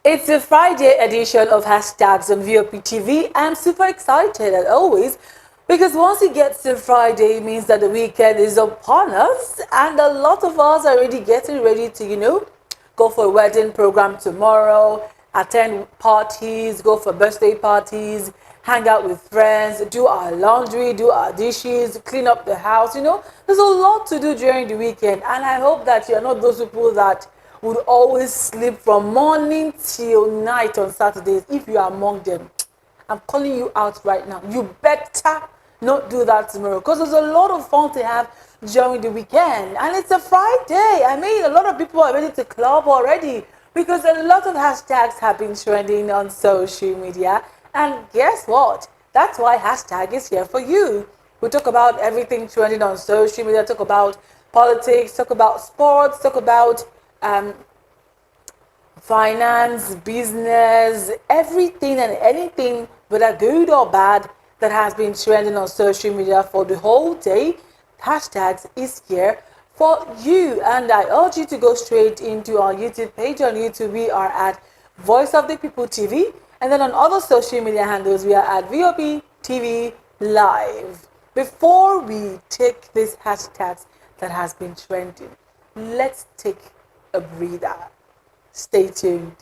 It's a Friday edition of Hashtags on VOP TV. I'm super excited as always because once it gets to Friday, it means that the weekend is upon us, and a lot of us are already getting ready to, go for a wedding program tomorrow, attend parties, go for birthday parties, hang out with friends, do our laundry, do our dishes, clean up the house. There's a lot to do during the weekend, and I hope that you're not those people that would always sleep from morning till night on Saturdays. If you are among them, I'm calling you out right now. You better not do that tomorrow because there's a lot of fun to have during the weekend. And it's a Friday. I mean, a lot of people are ready to club already because a lot of hashtags have been trending on social media. And guess what? That's why hashtag is here for you. We talk about everything trending on social media, talk about politics, talk about sports, talk about um, finance, business, everything and anything, whether good or bad, that has been trending on social media for the whole day. Hashtags is here for you. And I urge you to go straight into our YouTube page. On YouTube, we are at Voice of the People TV. And then on other social media handles, we are at VOP TV Live. Before we take these hashtags that has been trending, let's take a breather. Stay tuned.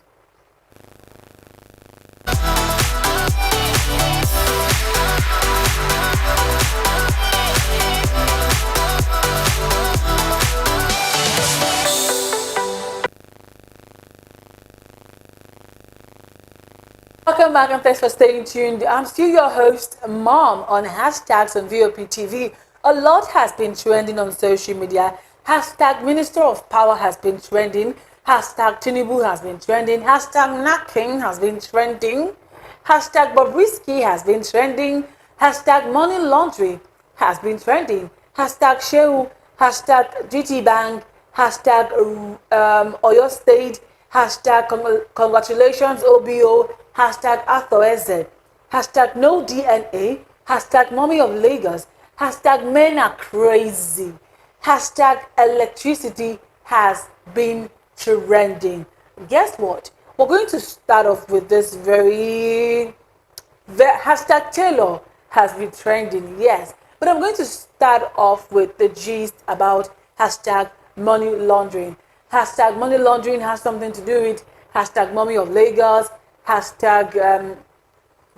Welcome back and thanks for staying tuned. I'm still your host, Mom, on hashtags on VOP TV. A lot has been trending on social media. Hashtag Minister of Power has been trending. Hashtag Tinubu has been trending. Hashtag Knacking has been trending. Hashtag Bobrisky has been trending. Hashtag Money Laundry has been trending. Hashtag Shehu. Hashtag GT Bank. Hashtag Oyo State. Hashtag congratulations OBO. Hashtag Arthur Hashtag no DNA. Hashtag Mommy of Lagos. Hashtag men are crazy. Hashtag electricity has been trending. Guess what? We're going to start off with this hashtag Taylor has been trending, yes. But I'm going to start off with the gist about hashtag money laundering. Hashtag money laundering has something to do with hashtag mommy of Lagos, hashtag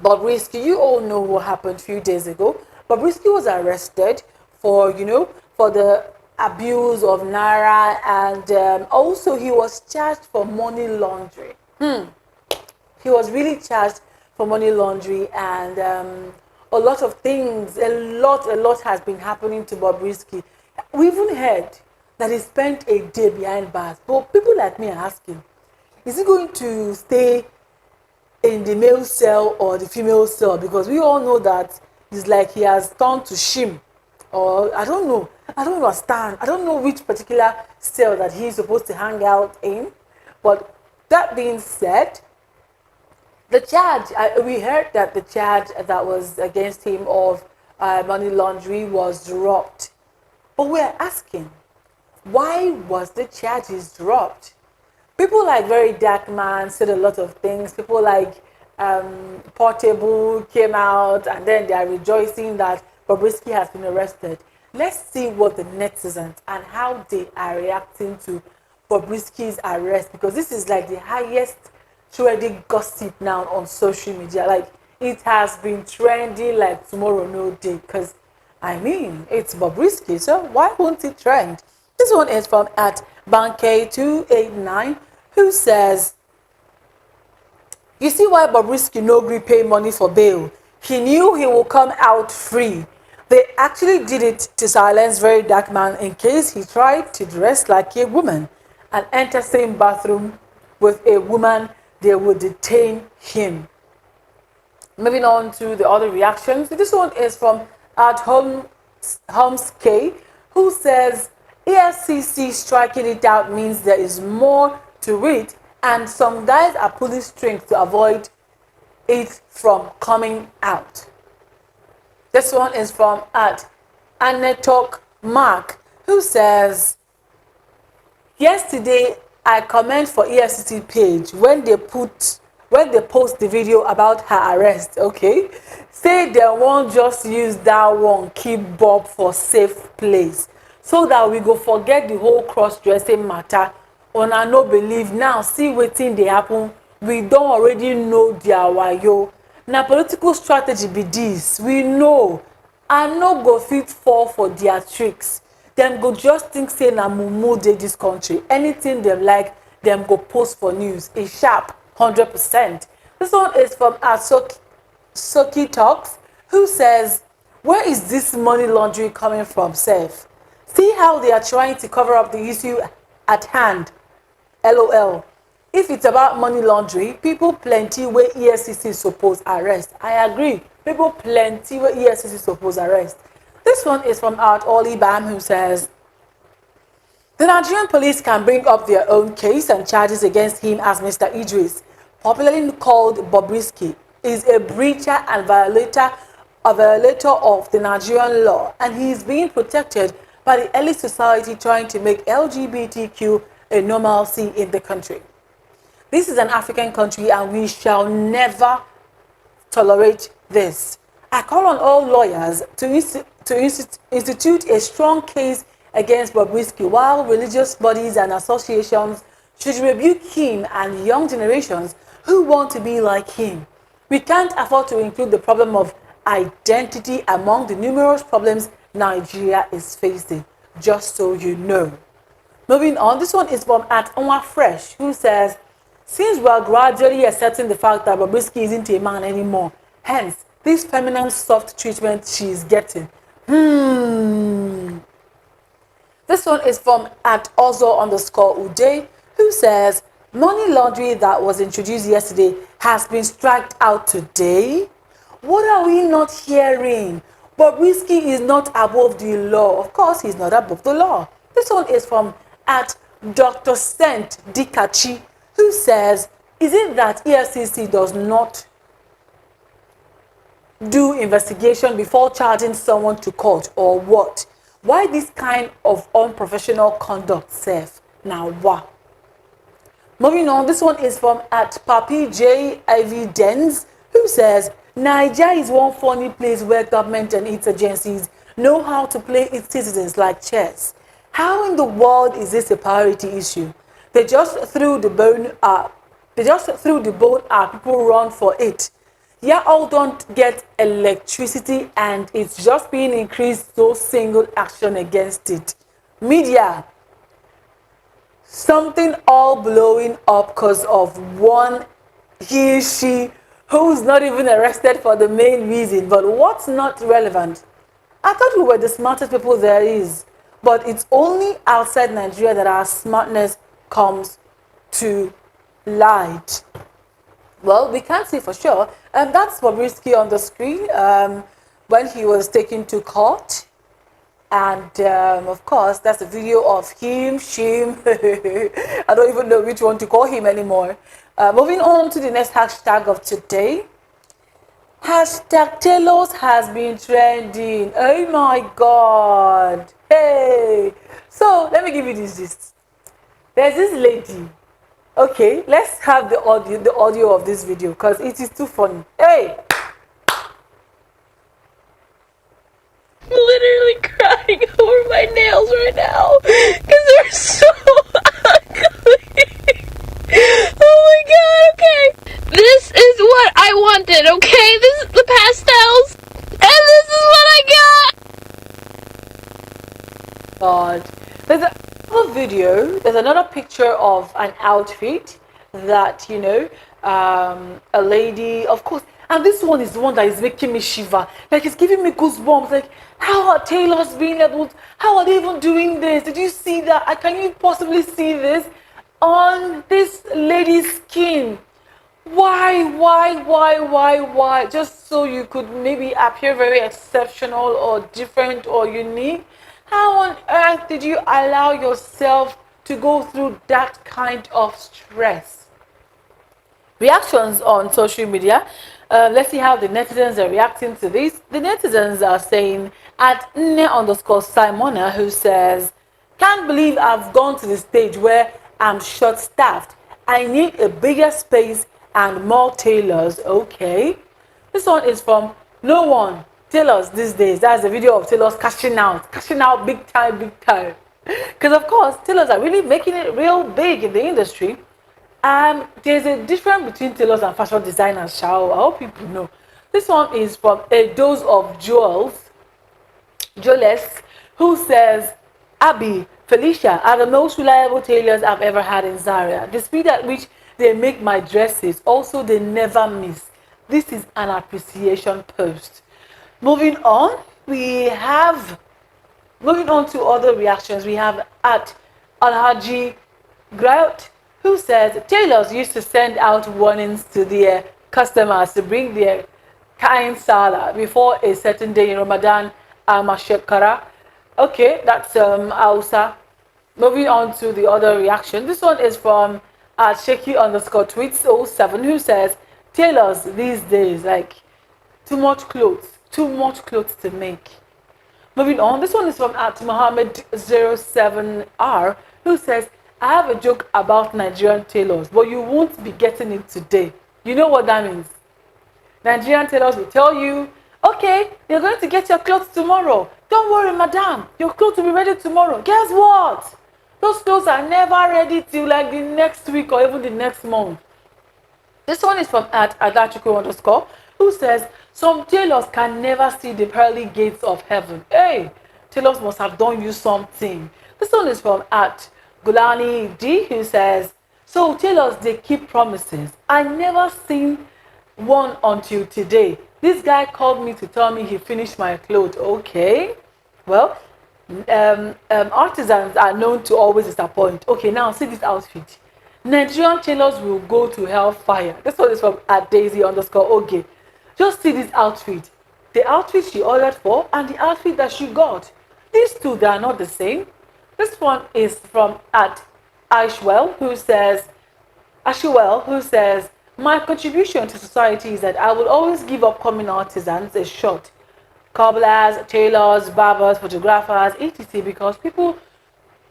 Bobrisky. You all know what happened a few days ago. Bobrisky was arrested for, for the abuse of Naira, and also he was charged for money laundering. He was really charged for money laundering, and a lot of things, a lot has been happening to Bobrisky. We even heard that he spent a day behind bars. But people like me are asking, is he going to stay in the male cell or the female cell? Because we all know that it's like he has turned to shim, or I don't know. I don't understand. I don't know which particular cell that he's supposed to hang out in. But that being said, the charge, we heard that the charge that was against him of money laundering was dropped. But we're asking, why was the charges dropped? People like Very Dark Man said a lot of things. People like Portable came out and then they are rejoicing that Bobrisky has been arrested. Let's see what the netizens and how they are reacting to Bobrisky's arrest, because this is like the highest trending gossip now on social media. Like, it has been trending like tomorrow no day, because I mean, it's Bobrisky, so why won't it trend? This one is from at Bank289, who says, you see why Bobrisky no gree pay money for bail? He knew he will come out free. They actually did it to silence Very Dark Man in case he tried to dress like a woman and enter same bathroom with a woman. They would detain him. Moving on to the other reactions. This one is from at Holmes K, who says EFCC striking it out means there is more to it, and some guys are pulling strings to avoid it from coming out. This one is from at Anetok Mark, who says yesterday I comment for EFCC page when they post the video about her arrest, okay? Say they won't just use that one, keep Bob for safe place. So that we go forget the whole cross-dressing matter. Una no believe now, see wetin dey happen. We don already know their wayo. Na political strategy be this, we know. I no go fit fall for their tricks. Dem go just think say na mumu dey dis country. Anything dem like, dem go post for news. E sharp, 100%. This one is from Soki Talks, who says, where is this money laundering coming from, sef? See how they are trying to cover up the issue at hand. LOL. If it's about money laundering, people plenty where EFCC suppose arrest. I agree. People plenty where EFCC suppose arrest. This one is from Art Oli Bam, who says, the Nigerian police can bring up their own case and charges against him as Mr. Idris, popularly called Bobrisky, is a breacher and violator of the Nigerian law, and he is being protected by the elite society trying to make LGBTQ a normalcy in the country. This is an African country and we shall never tolerate this. I call on all lawyers to institute a strong case against Bobrisky, while religious bodies and associations should rebuke him and young generations who want to be like him. We can't afford to include the problem of identity among the numerous problems Nigeria is facing, just so you know. Moving on, this one is from Onwa Fresh, who says, since we are gradually accepting the fact that Bobrisky isn't a man anymore, hence this feminine soft treatment she is getting. This one is from @Ozo_Uday, who says, money laundering that was introduced yesterday has been struck out today. What are we not hearing? Bobrisky is not above the law. Of course, he's not above the law. This one is from @Dr. Sent Dikachi, who says, is it that EFCC does not do investigation before charging someone to court, or what? Why this kind of unprofessional conduct, sef? Now what? Moving on, this one is from @Papi J. Evidence, who says, Nigeria is one funny place where government and its agencies know how to play its citizens like chess. How in the world is this a priority issue? They just threw the bone up. People run for it. Yeah, all don't get electricity and it's just being increased, so single action against it. Media, something all blowing up because of one she who's not even arrested for the main reason. But what's not relevant? I thought we were the smartest people there is, but it's only outside Nigeria that our smartness comes to light. Well, we can't say for sure. And that's Bobrisky on the screen when he was taken to court. And of course, that's a video of him, I don't even know which one to call him anymore. Moving on to the next hashtag of today. Hashtag Taylors has been trending. Oh my God. Hey. So let me give you this gist. There's this lady. Okay, let's have the audio of this video because it is too funny. Hey! I'm literally crying over my nails right now because they're so ugly. Oh my God, okay. This is what I wanted, okay? This is the pastels, and this is what I got. God. There's another video, there's another picture of an outfit that, you know, a lady, of course, and this one is the one that is making me shiver. Like, it's giving me goosebumps. Like, how are tailors being able to, how are they even doing this? Did you see that? Can you possibly see this on this lady's skin? Why? Just so you could maybe appear very exceptional or different or unique? How on earth did you allow yourself to go through that kind of stress? Reactions on social media. Let's see how the netizens are reacting to this. The netizens are saying @Nne_Simona, who says, can't believe I've gone to the stage where I'm short-staffed. I need a bigger space and more tailors. Okay. This one is from No One. Tailors these days. That's a video of tailors cashing out big time, big time. Because of course, tailors are really making it real big in the industry. And there's a difference between tailors and fashion designers, shall I hope people know. This one is from A Dose of Joles, who says, Abby, Felicia are the most reliable tailors I've ever had in Zaria. The speed at which they make my dresses, also they never miss. This is an appreciation post. Moving on, moving on to other reactions, we have at Alhaji Grout, who says tailors used to send out warnings to their customers to bring their kain sala before a certain day in Ramadan al-Mashekara. Okay, that's Hausa. Moving on to the other reaction. This one is from Shaky_tweets07, who says tailors these days, like, too much clothes to make. Moving on, this one is from at Mohammed07R, who says, I have a joke about Nigerian tailors, but you won't be getting it today. You know what that means? Nigerian tailors will tell you, okay, you're going to get your clothes tomorrow. Don't worry, madam, your clothes will be ready tomorrow. Guess what? Those clothes are never ready till like the next week or even the next month. This one is from at Adachuku_, who says, some tailors can never see the pearly gates of heaven. Hey, tailors must have done you something. This one is from at Gulani D, who says, so tailors, they keep promises. I never seen one until today. This guy called me to tell me he finished my clothes. Okay, well, artisans are known to always disappoint. Okay, now see this outfit. Nigerian tailors will go to hellfire. This one is from at Daisy_okay. Just see this outfit. The outfit she ordered for and the outfit that she got. These two, they are not the same. This one is from at Ashwell, who says, my contribution to society is that I will always give upcoming artisans a shot. Cobblers, tailors, barbers, photographers, etc.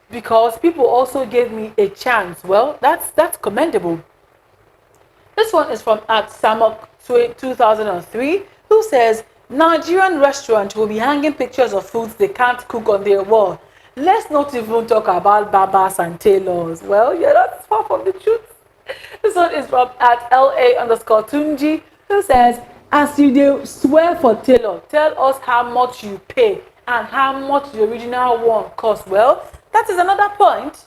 because people also gave me a chance. Well, that's commendable. This one is from at Samok 2003, who says, Nigerian restaurant will be hanging pictures of foods they can't cook on their wall. Let's not even talk about barbers and tailors. Well, yeah, that's far from the truth. This one is from at LA_Tunji, who says, as you do swear for tailor, tell us how much you pay and how much the original one costs. Well, that is another point.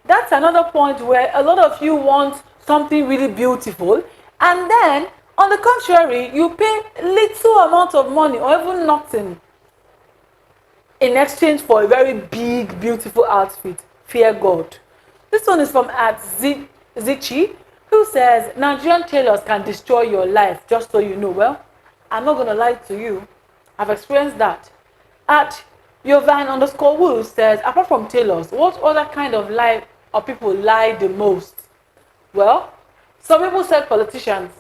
That's another point where a lot of you want something really beautiful, and then on the contrary, you pay little amount of money or even nothing in exchange for a very big, beautiful outfit. Fear God. This one is from at Zichi, who says, Nigerian tailors can destroy your life, just so you know. Well, I'm not going to lie to you. I've experienced that. At Yovan_Wu says, apart from tailors, what other kind of lie or people lie the most? Well, some people said politicians.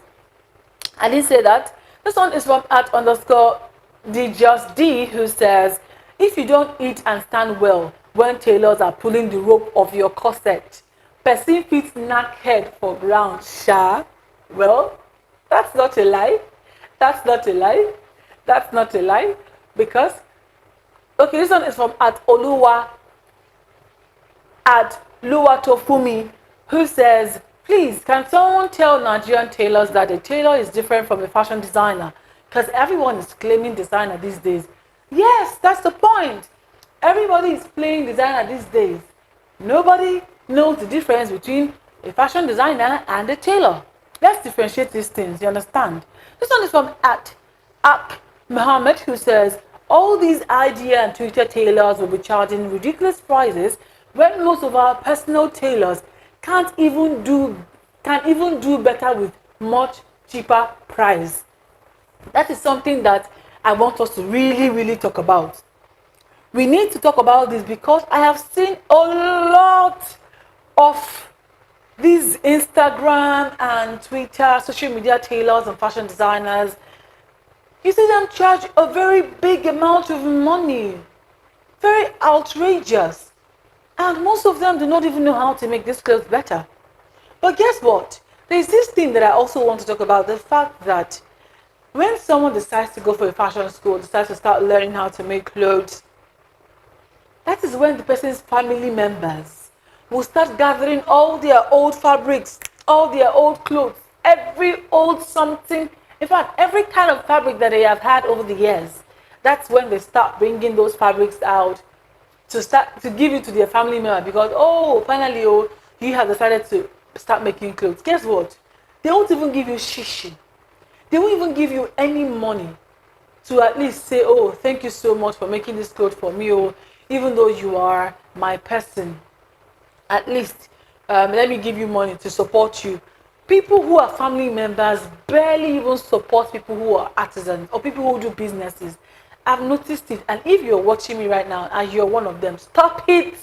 I didn't say that. This one is from at_DJustD, who says, if you don't eat and stand well when tailors are pulling the rope of your corset, person fit knack head for ground, sha. Well, that's not a lie. That's not a lie. That's not a lie. Because, okay, this one is from at Luwatofumi, who says, please, can someone tell Nigerian tailors that a tailor is different from a fashion designer? Because everyone is claiming designer these days. Yes, that's the point. Everybody is playing designer these days. Nobody knows the difference between a fashion designer and a tailor. Let's differentiate these things, you understand? This one is from at Muhammad, who says, all these idea and Twitter tailors will be charging ridiculous prices when most of our personal tailors can even do better with much cheaper price. That is something that I want us to really, really talk about. We need to talk about this because I have seen a lot of these Instagram and Twitter, social media tailors and fashion designers. You see them charge a very big amount of money. Very outrageous. And most of them do not even know how to make these clothes better. But guess what? There's this thing that I also want to talk about, the fact that when someone decides to go for a fashion school, decides to start learning how to make clothes, that is when the person's family members will start gathering all their old fabrics, all their old clothes, every old something, in fact, every kind of fabric that they have had over the years. That's when they start bringing those fabrics out to start to give it to their family member because, oh, finally, oh, you have decided to start making clothes. Guess what? They won't even give you shishi. They won't even give you any money to at least say, oh, thank you so much for making this clothes for me, or even though you are my person, at least let me give you money to support you. People who are family members barely even support people who are artisans or people who do businesses. I've noticed it, and if you're watching me right now and you're one of them, stop it.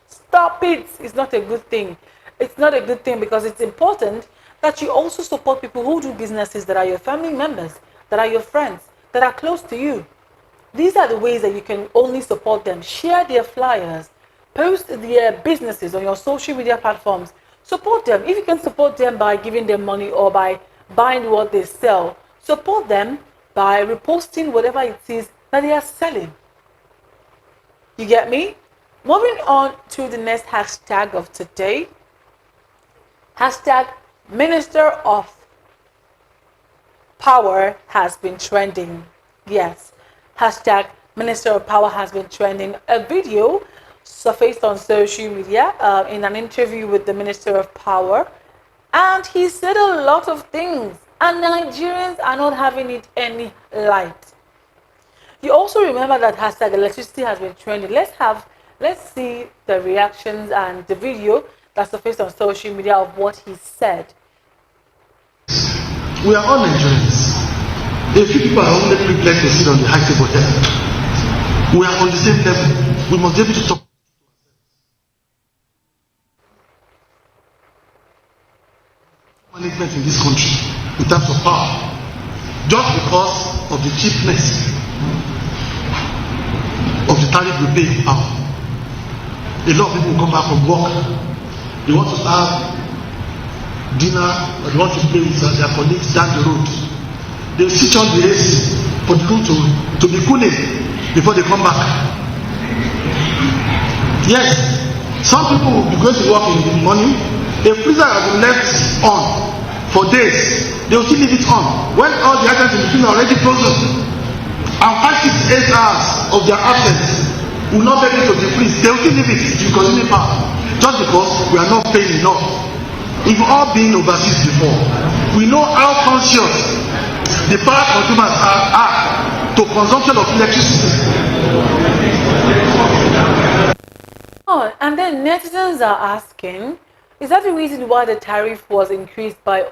Stop it. It's not a good thing. It's not a good thing because it's important that you also support people who do businesses that are your family members, that are your friends, that are close to you. These are the ways that you can only support them. Share their flyers, post their businesses on your social media platforms. Support them. If you can support them by giving them money or by buying what they sell, support them by reposting whatever it is that they are selling. You get me? Moving on to the next hashtag of today. Hashtag Minister of Power has been trending. Yes, hashtag Minister of Power has been trending. A video surfaced on social media in an interview with the Minister of Power, and he said a lot of things, and Nigerians are not having it any light. You also remember that hashtag electricity has been trending. Let's see the reactions and the video that surfaced on social media of what he said. We are all Nigerians. A few people are only privileged to sit on the high table here. We are on the same level. We must be able to talk. Management in this country, in terms of power, just because of the cheapness of the tariff we pay in power. A lot of people come back from work. They want to have dinner, or they want to play with their colleagues down the road. They switch on the AC for the room to be cooling before they come back. Yes, some people will be going to work in the morning. A freezer has been left on for days. They will still leave it on when all the items in the freezer are already frozen. And 5, 6, 8 hours of their absence will not be able to defreeze. They will still leave it to continue power just because we are not paying enough. We've all been overseas before. We know how conscious the power consumers are to consumption of electricity. Oh, and then netizens are asking, is that the reason why the tariff was increased by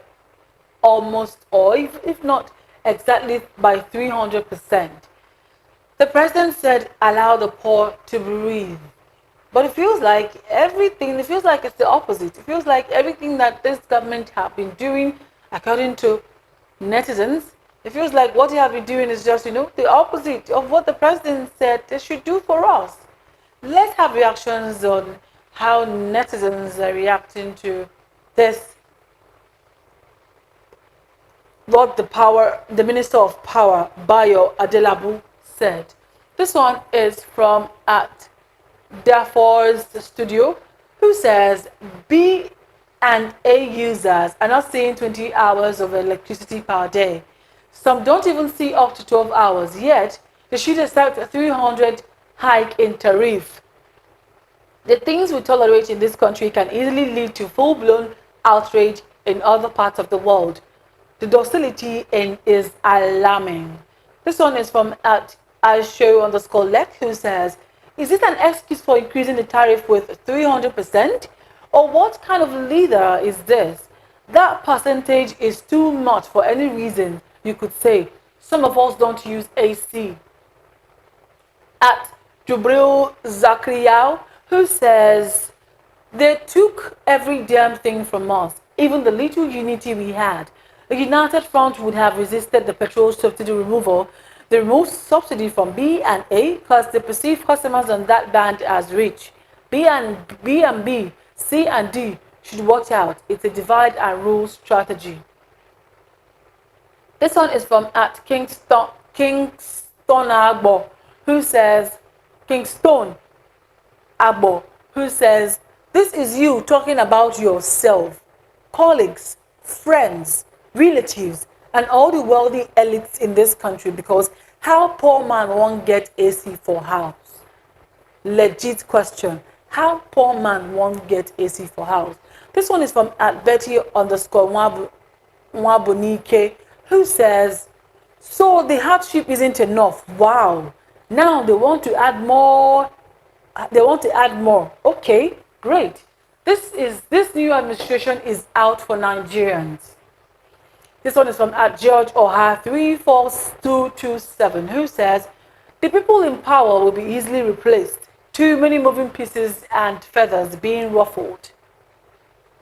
almost, or if not exactly by 300%? The president said, allow the poor to breathe. But it feels like it's the opposite. It feels like everything that this government have been doing, according to netizens, it feels like what they have been doing is just, the opposite of what the president said they should do for us. Let's have reactions on how netizens are reacting to this. What the Minister of Power, Bayo Adelabu, said. This one is from at Dafor's studio, who says B and A users are not seeing 20 hours of electricity per day. Some don't even see up to 12 hours, yet they should accept a 300 hike in tariff. The things we tolerate in this country can easily lead to full-blown outrage in other parts of the world. The docility is alarming. This one is from at @IShow_Lek, who says, is it an excuse for increasing the tariff with 300%? Or what kind of leader is this? That percentage is too much for any reason, you could say. Some of us don't use AC. At Jubril Zakriau, who says, they took every damn thing from us, even the little unity we had. A united front would have resisted the petrol subsidy removal. They removed subsidy from B and A because they perceive customers on that band as rich. B, C and D should watch out. It's a divide and rule strategy. This one is from at Kingston Agbo, who says, Kingston Agbo, who says, this is you talking about yourself, colleagues, friends, relatives, and all the wealthy elites in this country, because how poor man won't get AC for house? Legit question. How poor man won't get AC for house? This one is from at Betty underscore Nwabunike, who says, so the hardship isn't enough. Wow. Now they want to add more. Okay, great. This new administration is out for Nigerians. This one is from at George Oha 34227, who says, the people in power will be easily replaced. Too many moving pieces and feathers being ruffled.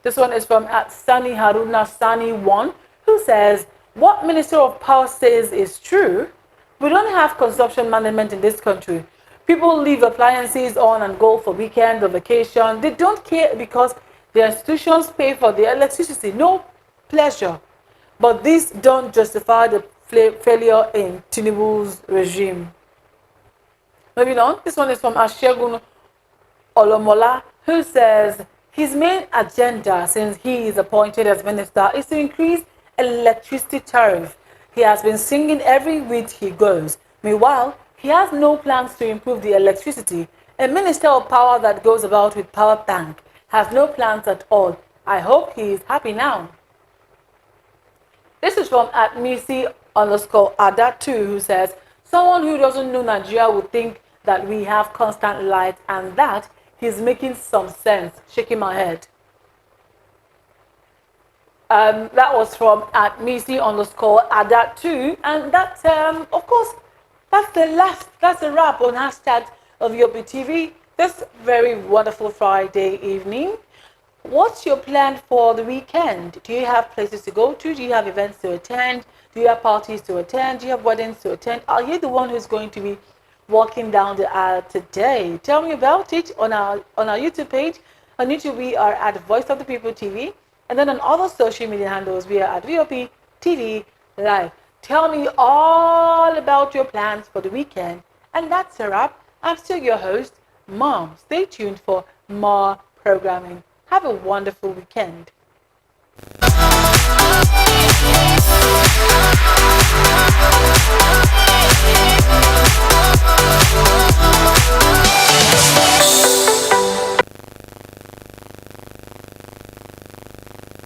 This one is from at Sani Haruna Sani 1, who says, what Minister of Power says is true. We don't have consumption management in this country. People leave appliances on and go for weekend or vacation. They don't care because the institutions pay for the electricity. No pleasure. But this don't justify the failure in Tinubu's regime. Moving on, this one is from Ashegun Olomola, who says his main agenda since he is appointed as minister is to increase electricity tariff. He has been singing every week he goes. Meanwhile, he has no plans to improve the electricity. A minister of power that goes about with power bank has no plans at all. I hope he is happy now. This is from at Missy underscore Ada2, who says, someone who doesn't know Nigeria would think that we have constant light and that he's making some sense. Shaking my head. That was from at Missy underscore Ada2, and that, of course, that's the wrap on hashtag of YobiTV this very wonderful Friday evening. What's your plan for the weekend? Do you have places to go to? Do you have events to attend? Do you have parties to attend? Do you have weddings to attend? Are you the one who's going to be walking down the aisle today? Tell me about it on our YouTube page. On YouTube, we are at Voice of the People TV. And then on other social media handles, we are at VOP TV Live. Tell me all about your plans for the weekend. And that's a wrap. I'm still your host, Mom. Stay tuned for more programming. Have a wonderful weekend.